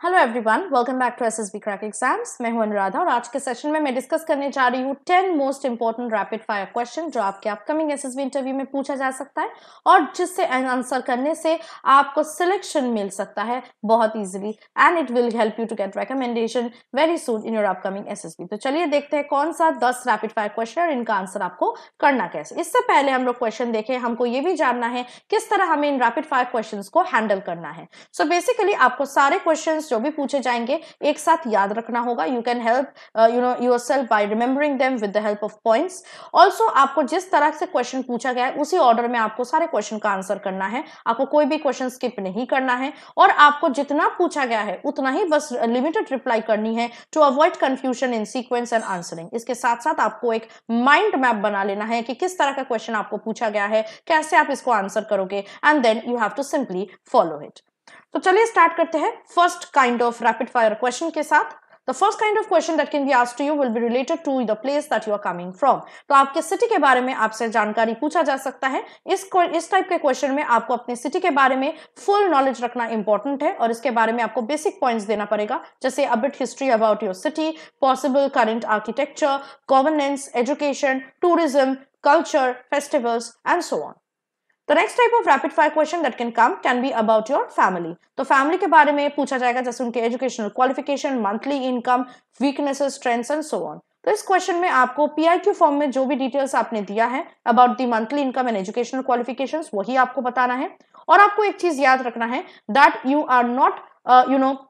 Hello everyone, welcome back to SSB crack exams. मैं हूं अनुराधा और आज के सेशन में मैं डिस्कस करने जा रही हूं 10 most important rapid fire question जो आपके अपकमिंग एसएसबी इंटरव्यू में पूछा जा सकता है और जिससे आंसर करने से आपको सिलेक्शन मिल सकता है बहुत easily and it will help you to get recommendation very soon in your upcoming SSB. तो चलिए देखते हैं कौन सा 10 रैपिड फायर क्वेश्चन और इनका आंसर आपको करना कैसे। इससे पहले हम लोग क्वेश्चन देखें, हमको ये भी जानना है किस तरह हमें इन रैपिड फायर क्वेश्चन को हैंडल करना है। सो बेसिकली आपको सारे क्वेश्चन जो भी पूछे जाएंगे एक साथ याद रखना होगा। You can help yourself bye remembering them with the help of points. Also आपको जिस तरह से क्वेश्चन पूछा गया है उसी ऑर्डर में आपको सारे क्वेश्चन का आंसर करना है। आपको कोई भी क्वेश्चन स्किप नहीं करना है और आपको जितना पूछा गया है उतना ही बस लिमिटेड रिप्लाई करनी है to avoid confusion in sequence and answering. इसके साथ साथ आपको एक माइंड मैप बना लेना है कि किस तरह का क्वेश्चन आपको पूछा गया है, कैसे आप इसको आंसर करोगे and then you have to simply follow it. तो चलिए स्टार्ट करते हैं first kind of rapid fire question के साथ। The first kind of question that can be asked to you will be related to the place that you are coming from. तो आपके city के बारे में आपसे जानकारी पूछा जा सकता है। इस टाइप के क्वेश्चन में आपको अपने सिटी के बारे में फुल नॉलेज रखना इंपॉर्टेंट है और इसके बारे में आपको बेसिक पॉइंट्स देना पड़ेगा, जैसे a bit history about your city, possible current architecture, governance, education, tourism, culture, festivals and so on. The next type of rapid fire question that can be about your family. तो family के बारे में पूछा जाएगा, जैसे उनके educational qualification, monthly income, weaknesses, strengths and so on. तो इस क्वेश्चन में आपको पीआईक्यू फॉर्म में जो भी डिटेल्स आपने दिया है about the monthly income and educational qualifications वही आपको बताना है। और आपको एक चीज याद रखना है that you are not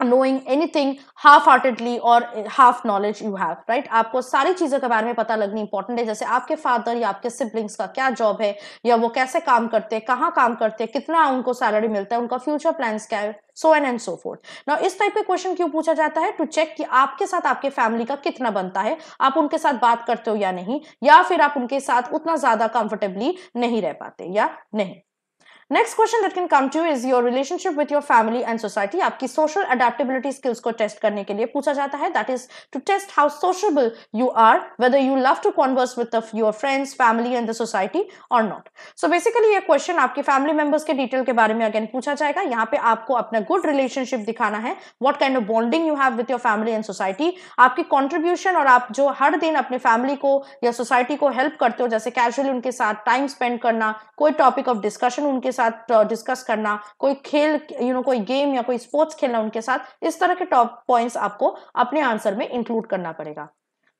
knowing anything half-heartedly or half knowledge you have, right? आपको सारी चीजों के बारे में पता लगनी इंपॉर्टेंट है, जैसे आपके फादर या आपके सिबलिंग्स का क्या जॉब है या वो कैसे काम करते हैं, कहाँ काम करते हैं, कितना उनको सैलरी मिलता है, उनका फ्यूचर प्लान्स क्या है, so and so fourth. Now इस टाइप के क्वेश्चन क्यों पूछा जाता है? टू चेक कि आपके साथ आपके फैमिली का कितना बनता है, आप उनके साथ बात करते हो या नहीं, या फिर आप उनके साथ उतना ज्यादा कंफर्टेबली नहीं रह पाते या नहीं। Next question that can come to you is your relationship with your family and society. आपकी सोशल अडेप्टेबिलिटी स्किल्स को टेस्ट करने के लिए पूछा जाता है, that is to test how sociable you are, whether you love to converse with your friends, family and the society और not. So basically ये क्वेश्चन आपके फैमिली मेंबर्स के डिटेल के बारे में अगेन पूछा जाएगा। यहाँ पे आपको अपना गुड रिलेशनशिप दिखाना है, what kind of bonding you have with your family and society, आपकी कॉन्ट्रीब्यूशन और आप जो हर दिन अपने फैमिली को या सोसाइटी को हेल्प करते हो, जैसे कैजुअली उनके साथ टाइम स्पेंड करना, कोई टॉपिक ऑफ डिस्कशन उनके साथ डिस्कस करना, कोई खेल कोई गेम या कोई स्पोर्ट्स खेलना उनके साथ, इस तरह के टॉप पॉइंट्स आपको अपने आंसर में इंक्लूड करना पड़ेगा।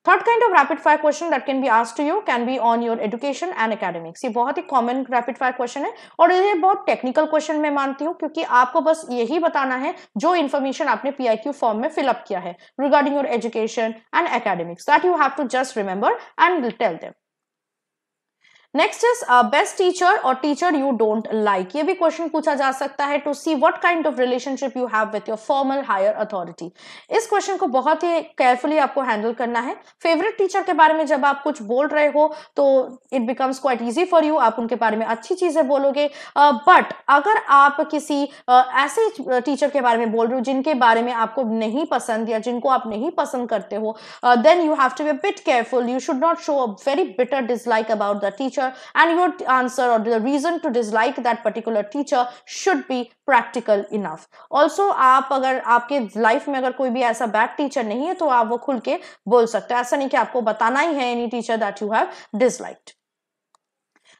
Third kind of rapid fire question that can be asked to you can be on your education and academics. ये बहुत ही कॉमन रैपिड फायर क्वेश्चन है और ये बहुत टेक्निकल क्वेश्चन मैं मानती हूँ, क्योंकि आपको बस यही बताना है जो इन्फॉर्मेशन आपने पीआईक्यू फॉर्म में फिलअप किया है regarding your education and academics, that you have to just remember and will tell them. Next is best teacher और टीचर यू डोंट लाइक। ये भी क्वेश्चन पूछा जा सकता है to see what kind of relationship you have with your formal higher authority. इस question को बहुत ही केयरफुली आपको हैंडल करना है। फेवरेट टीचर के बारे में जब आप कुछ बोल रहे हो तो it becomes quite easy for you, आप उनके बारे में अच्छी चीजें बोलोगे। बट अगर आप किसी ऐसे टीचर के बारे में बोल रहे हो जिनके बारे में आपको नहीं पसंद या जिनको आप नहीं पसंद करते हो, then you have to be a bit careful. You should not show a very bitter dislike about the teacher and your answer or the reason to dislike that particular teacher should be practical enough. Also आप अगर आपके life में अगर कोई भी ऐसा bad teacher नहीं है तो आप वो खुल के बोल सकते हो, ऐसा नहीं कि आपको बताना ही है any teacher that you have disliked.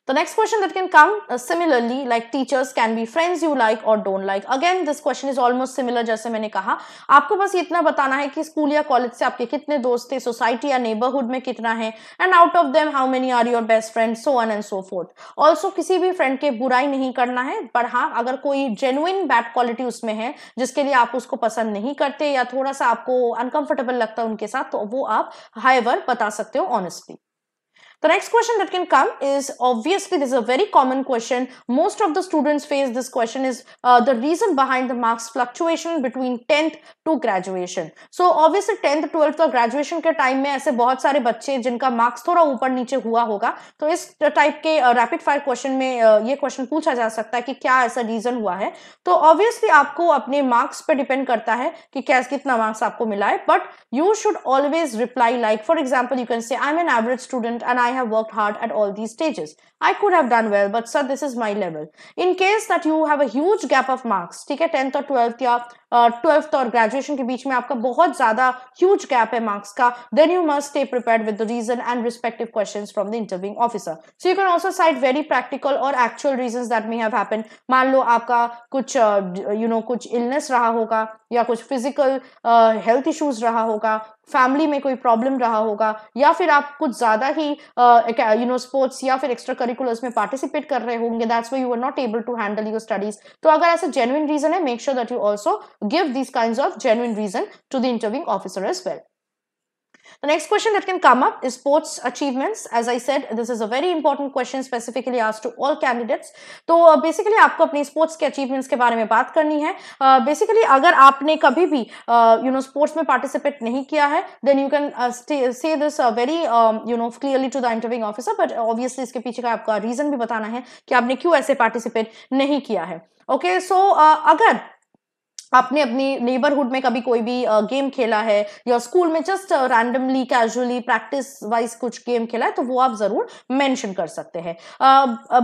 The next question that can come similarly, like teachers can be friends you like or don't like. Again this question is almost similar, जैसे मैंने कहा आपको बस इतना बताना है कि स्कूल या कॉलेज से आपके कितने दोस्त थे, सोसाइटी या नेबरहुड में कितना है, and out of them how many are your best friend, so on and so forth. Also किसी भी फ्रेंड के बुराई नहीं करना है, पर हाँ अगर कोई जेन्युइन बैड क्वालिटी उसमें है जिसके लिए आप उसको पसंद नहीं करते या थोड़ा सा आपको अनकंफर्टेबल लगता है उनके साथ, तो वो आप हाईवर बता सकते हो honestly. The next question that can come is, obviously this is a very common question, most of the students face this question, is the reason behind the marks fluctuation between 10th to graduation. So obviously 10th 12th का graduation के time में ऐसे बहुत सारे बच्चे जिनका marks थोड़ा ऊपर नीचे हुआ होगा, तो इस टाइप के रैपिड फायर क्वेश्चन में ये क्वेश्चन पूछा जा सकता है कि क्या ऐसा रीजन हुआ है। तो ऑब्वियसली आपको अपने मार्क्स पे डिपेंड करता है कि कितना मार्क्स आपको मिला है, but you should always reply like, for example you can say I am an average student and I have worked hard at all these stages. I could have done well, but sir, this is my level. In case that you have a huge gap of marks, ठीक है, 10th और 12th या 12th और graduation के बीच में आपका बहुत ज्यादा ह्यूज गैप है मार्क्स का, then you must stay prepared with the reason and respective questions from the interviewing officer. So you can also cite very practical और actual reasons that may have happened. मान लो आपका कुछ कुछ illness रहा होगा, या कुछ फिजिकल हेल्थ इश्यूज रहा होगा, फैमिली में कोई प्रॉब्लम रहा होगा, या फिर आप कुछ ज्यादा ही स्पोर्ट्स या फिर एक्स्ट्रा करिकुलर्स में पार्टिसिपेट कर रहे होंगे, that's why you are not able to handle your studies. तो अगर ऐसा जेन्युइन रीजन है, make sure that you also give these kinds of genuine reason to the interviewing officer as well. The next question that can come up is sports achievements. As I said, this is a very important question specifically asked to all candidates. तो basically आपको अपनी sports के achievements के बारे में बात करनी है. Basically अगर आपने कभी भी sports में participate नहीं किया है, then you can say this very clearly to the interviewing officer. But obviously इसके पीछे का आपका reason भी बताना है कि आपने क्यों ऐसे participate नहीं किया है. Okay, so अगर आपने अपनी नेबरहुड में कभी कोई भी गेम खेला है, या स्कूल में just randomly casually practice wise कुछ गेम खेला है, तो वो आप जरूर मेंशन कर सकते हैं.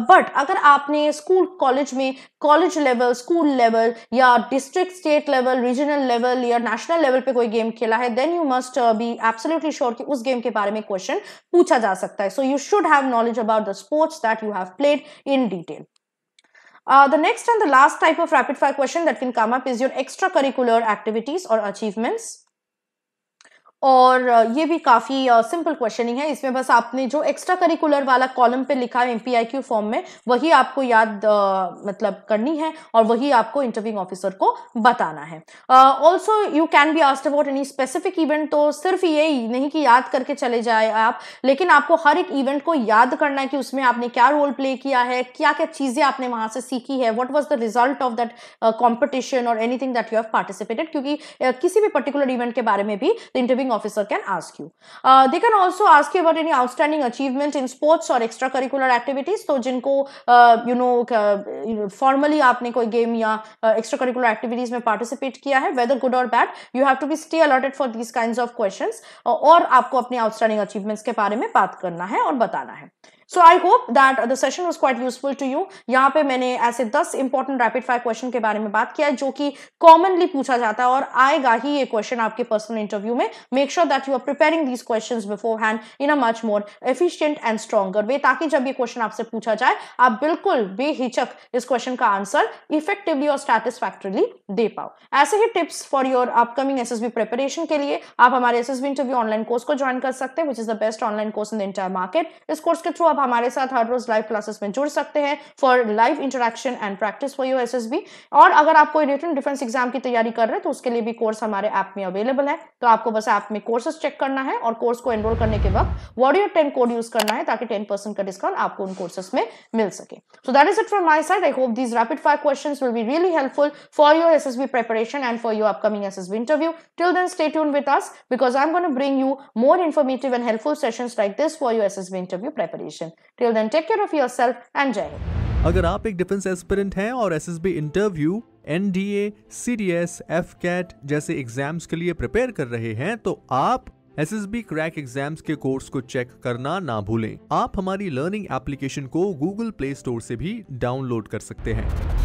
बट अगर आपने स्कूल कॉलेज में कॉलेज लेवल, स्कूल लेवल, या district state level, regional level या नेशनल लेवल पे कोई गेम खेला है, then you must be absolutely sure कि उस गेम के बारे में क्वेश्चन पूछा जा सकता है. So you should have knowledge about the sports that you have played in detail. The next and the last type of rapid fire question that can come up is your extracurricular activities or achievements. और ये भी काफी simple questioning है. इसमें बस आपने जो extra curricular वाला कॉलम पे लिखा है MPIQ फॉर्म में, वही आपको याद मतलब करनी है और वही आपको इंटरव्यूइंग ऑफिसर को बताना है. Also you can be asked about any specific event. तो सिर्फ यही नहीं कि याद करके चले जाए आप, लेकिन आपको हर एक इवेंट को याद करना है कि उसमें आपने क्या रोल प्ले किया है, क्या क्या चीजें आपने वहां से सीखी है, what was the result of that competition और anything that you have participated. क्योंकि किसी भी पर्टिकुलर इवेंट के बारे में भी the interviewing officer can ask you. They can also ask you about any outstanding achievement in sports or extracurricular activities. तो जिनको formally आपने कोई game या extracurricular activities में participate किया है, whether good or bad, you have to be stay alerted for these kinds of questions. और आपको अपने outstanding achievements के बारे में बात करना है और बताना है. So I hope that the session was quite useful to you. यहाँ पे मैंने ऐसे 10 important rapid fire question के बारे में बात किया है जो कि commonly पूछा जाता है और आएगा ही ये question आपके personal interview में. Make sure that you are preparing these questions beforehand in a much more efficient and stronger way, ताकि जब ये question आपसे पूछा जाए आप बिल्कुल बेहिचक इस question का answer effectively और satisfactorily दे पाओ. ऐसे ही tips for your upcoming SSB preparation के लिए आप हमारे SSB interview online course को join कर सकते हैं, which is the best online course in the entire market. इस course के थ्रू हमारे साथ हर रोज लाइव क्लासेस में जुड़ सकते हैं for live interaction and practice for your SSB. और अगर आप कोई रिटन डिफेंस एग्जाम की तैयारी कर रहे हैं तो उसके लिए भी कोर्स हमारे ऐप में अवेलेबल है. तो आपको बस ऐप में कोर्सेस चेक करना है और कोर्स को एनरोल करने के वक्त Warrior 10 कोड यूज करना है ताकि 10% का डिस्काउंट आपको उन कोर्सेस में मिल सके. So that is it from my side. I hope these rapid fire questions will be really helpful for your SSB preparation and for your upcoming SSB interview. Till then, stay tuned with us because I'm going to bring you more informative and helpful sessions like this for your SSB interview preparation. Till then, take care of yourself and Jai Hind. अगर आप एक defence aspirant हैं और SSB interview, NDA, CDS, FCAT जैसे exams के लिए prepare कर रहे हैं तो आप SSB क्रैक एग्जाम्स के कोर्स को चेक करना ना भूलें. आप हमारी लर्निंग एप्लीकेशन को Google Play Store से भी डाउनलोड कर सकते हैं.